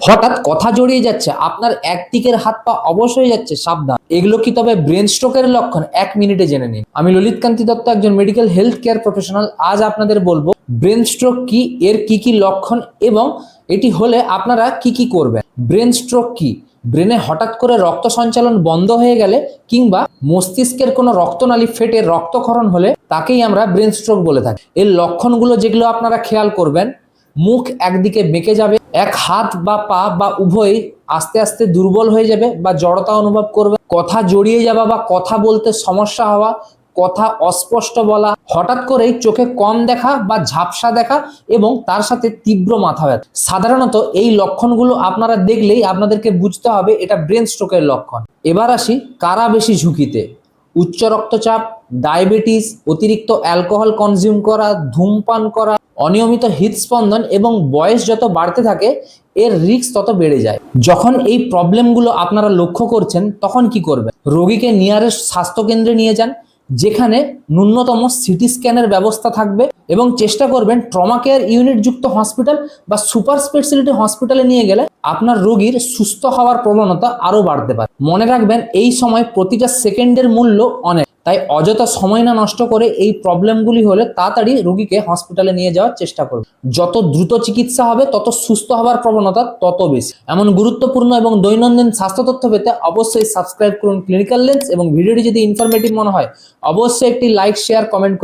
হঠাৎ কথা জড়িয়ে যাচ্ছে, আপনার একদিকের হাত পা অবশ হয়ে যাচ্ছে, সাবধান। এগুলো কি তবে ব্রেন স্ট্রোকের লক্ষণ? 1 মিনিটে জেনে নিন। আমি ললিত কান্তি দত্ত, একজন মেডিকেল হেলথ কেয়ার প্রফেশনাল। আজ আপনাদের বলবো ব্রেন স্ট্রোক কি, এর কি কি লক্ষণ এবং এটি হলে আপনারা কি কি করবেন। ব্রেন স্ট্রোক কি? ব্রেনে হঠাৎ করে রক্ত সঞ্চালন বন্ধ হয়ে গেলে কিংবা মস্তিষ্কের কোনো রক্তনালী ফেটে রক্তক্ষরণ হলে তাকেই আমরা ব্রেন স্ট্রোক বলে থাকি। এর লক্ষণগুলো যেগুলো আপনারা খেয়াল করবেন: মুখ একদিকে বেঁকে যাবে, এক হাত বা পা বা উভয়ই আস্তে আস্তে দুর্বল হয়ে যাবে বা জড়তা অনুভব করবে, কথা জড়িয়ে যাওয়া বা কথা বলতে সমস্যা হওয়া, কথা অস্পষ্ট বলা, হঠাৎ করেই চোখে কম দেখা বা ঝাপসা দেখা এবং তার সাথে তীব্র মাথা ব্যথা। সাধারণত এই লক্ষণগুলো আপনারা দেখলেই আপনাদেরকে বুঝতে হবে এটা ব্রেন স্ট্রোকের লক্ষণ। এবার আসি কারা বেশি ঝুঁকিতে। উচ্চ রক্তচাপ, ডায়াবেটিস, অতিরিক্ত অ্যালকোহল কনজিউম করা, ধূমপান করা, অনিয়মিত হৃদস্পন্দন এবং বয়স যত বাড়তে থাকে এর রিস্ক তত বেড়ে যায়। যখন এই প্রবলেমগুলো আপনারা লক্ষ্য করছেন তখন কি করবেন? রোগীকে নিয়ারেস্ট স্বাস্থ্যকেন্দ্রে নিয়ে যান, যেখানে ন্যূনতম সিটি স্ক্যানের ব্যবস্থা থাকবে, এবং চেষ্টা করবেন ট্রমা কেয়ার ইউনিট যুক্ত হসপিটাল বা সুপার স্পেশালিটি হসপিটালে নিয়ে গেলে আপনার রোগীর সুস্থ হওয়ার প্রবণতা আরো বাড়তে পারে। মনে রাখবেন, এই সময় প্রতিটা সেকেন্ডের মূল্য অনেক, তাই অযথা সময় না নষ্ট করে এই প্রবলেমগুলি হলে তাড়াতাড়ি রোগীকে হসপিটালে নিয়ে যাওয়ার চেষ্টা করুন। যত দ্রুত চিকিৎসা হবে তত সুস্থ হওয়ার প্রবণতা তত বেশি। এমন গুরুত্বপূর্ণ এবং দৈনন্দিন স্বাস্থ্য তথ্য পেতে অবশ্যই সাবস্ক্রাইব করুন ক্লিনিক্যাল লেন্স, এবং ভিডিওটি যদি ইনফরমেটিভ মনে হয় অবশ্যই একটি লাইক, শেয়ার, কমেন্ট করে